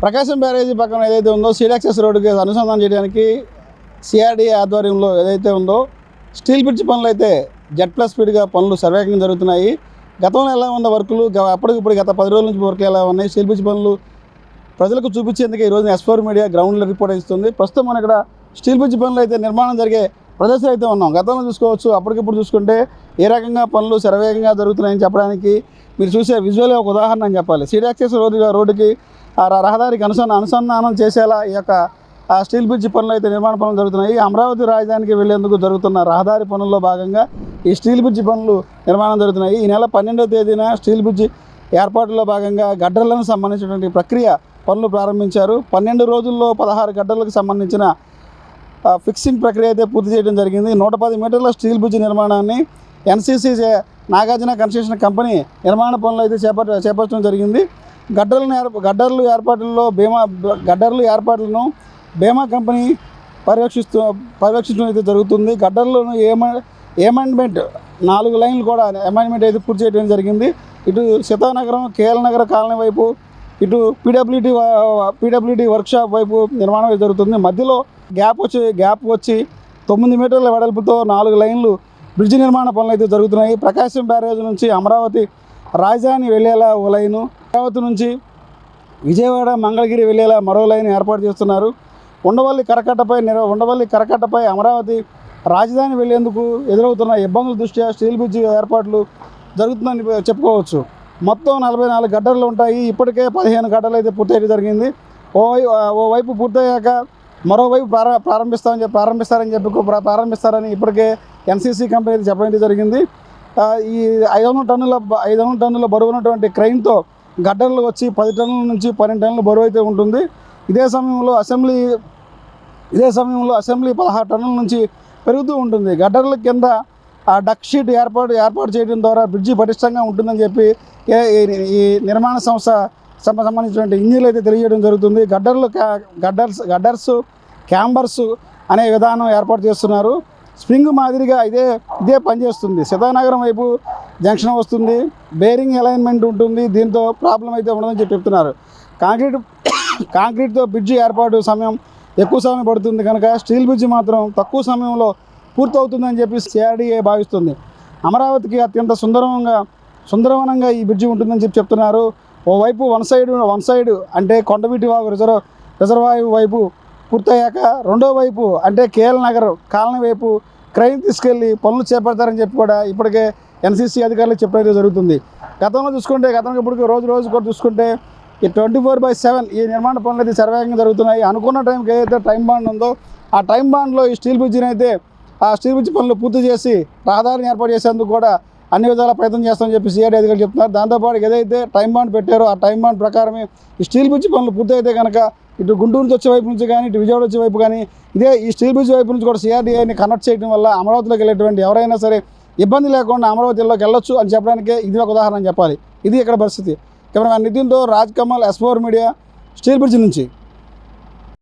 ప్రకాశం బ్యారేజీ పక్కన ఏదైతే ఉందో సీడ్ యాక్సెస్ రోడ్డుకి అనుసంధానం చేయడానికి సిఆర్డీఏ ఆధ్వర్యంలో ఏదైతే ఉందో స్టీల్ బ్రిడ్జ్ పనులు అయితే Z+ స్పీడ్గా పనులు సర్వేగంగా జరుగుతున్నాయి. గతంలో ఎలా ఉన్న వర్కులు అప్పటికిప్పుడు గత 10 రోజుల నుంచి వర్కులు ఎలా ఉన్నాయి, స్టీల్ బ్రిడ్జ్ పనులు ప్రజలకు చూపించేందుకు ఈరోజు S4 మీడియా గ్రౌండ్లో రిపోర్ట్ ఇస్తుంది. ప్రస్తుతం మనం ఇక్కడ స్టీల్ బ్రిడ్జ్ పనులు అయితే నిర్మాణం జరిగే ప్రదేశం అయితే ఉన్నాం. గతంలో చూసుకోవచ్చు, అప్పటికిప్పుడు చూసుకుంటే ఏ రకంగా పనులు శరవేగంగా జరుగుతున్నాయని చెప్పడానికి మీరు చూసే విజువలే ఒక ఉదాహరణ అని చెప్పాలి. సీడ్ యాక్సెస్ రోడ్డుకి రహదారికి అనుసంధానం చేసేలా ఈ యొక్క స్టీల్ బ్రిడ్జ్ పనులు అయితే నిర్మాణ పనులు జరుగుతున్నాయి. అమరావతి రాజధానికి వెళ్లేందుకు జరుగుతున్న రహదారి పనుల్లో భాగంగా ఈ స్టీల్ బ్రిడ్జ్ పనులు నిర్మాణం జరుగుతున్నాయి. ఈ నెల 12వ తేదీన స్టీల్ బ్రిడ్జ్ ఏర్పాటులో భాగంగా గడ్డర్లకు సంబంధించినటువంటి ప్రక్రియ పనులు ప్రారంభించారు. 12 రోజుల్లో 16 గడ్డర్లకు సంబంధించిన ఫిక్సింగ్ ప్రక్రియ అయితే పూర్తి చేయడం జరిగింది. 110 మీటర్ల స్టీల్ బ్రిడ్జ్ నిర్మాణాన్ని NCC నాగార్జున కన్స్ట్రక్షన్ కంపెనీ నిర్మాణ పనులు అయితే చేపట్టడం జరిగింది. గడ్డర్ల ఏర్పాట్లను బీమా కంపెనీ పర్యవేక్షించడం అయితే జరుగుతుంది. గడ్డర్లను ఏమెండ్మెంట్ 4 లైన్లు కూడా అమెండ్మెంట్ అయితే పూర్తి చేయడం జరిగింది. ఇటు సీతానగరం KL నగర్ కాలనీ వైపు, ఇటు పీడబ్ల్యూడి వర్క్షాప్ వైపు నిర్మాణం అయితే జరుగుతుంది. మధ్యలో గ్యాప్ వచ్చి 9 మీటర్ల వెడల్పుతో 4 లైన్లు బ్రిడ్జ్ నిర్మాణ పనులు అయితే జరుగుతున్నాయి. ప్రకాశం బ్యారేజ్ నుంచి అమరావతి రాజధాని వెళ్ళేలా ఓ లైను, అమరావతి నుంచి విజయవాడ మంగళగిరి వెళ్ళేలా మరో లైన్ ఏర్పాటు చేస్తున్నారు. ఉండవల్లి కరకట్టపై అమరావతి రాజధాని వెళ్లేందుకు ఎదురవుతున్న ఇబ్బందుల దృష్ట్యా స్టీల్ బ్రిడ్జ్ ఏర్పాట్లు జరుగుతుందని చెప్పుకోవచ్చు. మొత్తం 44 గడ్డర్లు ఉంటాయి. ఇప్పటికే 15 గడ్డలు అయితే పూర్తయ్యడం జరిగింది. ఓవైపు పూర్తయ్యాక మరోవైపు ప్రారంభిస్తారని ఇప్పటికే NCC కంపెనీ అయితే చెప్పడం జరిగింది. ఈ 500 టన్నుల బరువు ఉన్నటువంటి క్రెయిన్తో గడ్డర్లు వచ్చి 10 టన్నుల నుంచి 12 టన్నుల బరువు అయితే ఉంటుంది. ఇదే సమయంలో అసెంబ్లీ 16 టన్నుల నుంచి పెరుగుతూ ఉంటుంది. గడ్డర్ల కింద డక్ షీట్ ఏర్పాటు చేయడం ద్వారా బ్రిడ్జి పటిష్టంగా ఉంటుందని చెప్పి ఈ నిర్మాణ సంస్థ సంబంధించినటువంటి ఇంజనీర్లు అయితే తెలియజేయడం జరుగుతుంది. గడ్డర్స్ క్యాంబర్స్ అనే విధానం ఏర్పాటు చేస్తున్నారు. స్ప్రింగ్ మాదిరిగా ఇదే పనిచేస్తుంది. సీతానగరం వైపు జంక్షన్ వస్తుంది, బేరింగ్ అలైన్మెంట్ ఉంటుంది. దీంతో ప్రాబ్లం అయితే ఉండదని చెప్తున్నారు. కాంక్రీట్తో బ్రిడ్జి ఏర్పాటు ఎక్కువ సమయం పడుతుంది కనుక స్టీల్ బ్రిడ్జి మాత్రం తక్కువ సమయంలో పూర్తవుతుందని చెప్పి CRDA భావిస్తుంది. అమరావతికి అత్యంత సుందరవనంగా ఈ బ్రిడ్జి ఉంటుందని చెప్తున్నారు. ఓవైపు వన్ సైడ్ అంటే కొండవీటి వాగు రిజర్వాయర్ వైపు పూర్తయ్యాక రెండో వైపు అంటే KL నగర్ కాలనీ వైపు క్రెయిన్ తీసుకెళ్లి పనులు చేపడతారని చెప్పి కూడా ఇప్పటికే NCC అధికారులు చెప్పడం జరుగుతుంది. గతంలో చూసుకుంటే ఇప్పటికి రోజు కూడా చూసుకుంటే ఈ 24/7 ఈ నిర్మాణ పనులు అయితే సర్వేగంగా జరుగుతున్నాయి. అనుకున్న టైంకి ఏదైతే టైం బాండ్ ఉందో ఆ టైం బాండ్లో ఈ స్టీల్ బ్రిడ్జిని అయితే స్టీల్ బ్రిడ్జ్ పనులు పూర్తి చేసి రహదారిని ఏర్పాటు చేసేందుకు కూడా అన్ని విధాల ప్రయత్నం చేస్తామని చెప్పి CRDA అధికారులు చెప్తున్నారు. దాంతోపాటు ఏదైతే టైం బాండ్ పెట్టారో ఆ టైం బాండ్ ప్రకారమే ఈ స్టీల్ బ్రిడ్జ్ పనులు పూర్తి అయితే కనుక ఇటు గుంటూరు నుంచి వచ్చే వైపు నుంచి కానీ, ఇటు విజయవాడ వచ్చే వైపు కానీ, ఈ స్టీల్ బ్రిడ్జ్ వైపు నుంచి కూడా CRDAని కనెక్ట్ చేయడం వల్ల అమరావతిలోకి వెళ్ళేటువంటి ఎవరైనా సరే ఇబ్బంది లేకుండా అమరావతిలోకి వెళ్ళొచ్చు అని చెప్పడానికే ఇది ఒక ఉదాహరణ అని చెప్పాలి. ఇది ఇక్కడ పరిస్థితి. కెమెరామెన్ నితిన్తో Raj Kamal, S4 media, steel bridge నుంచి.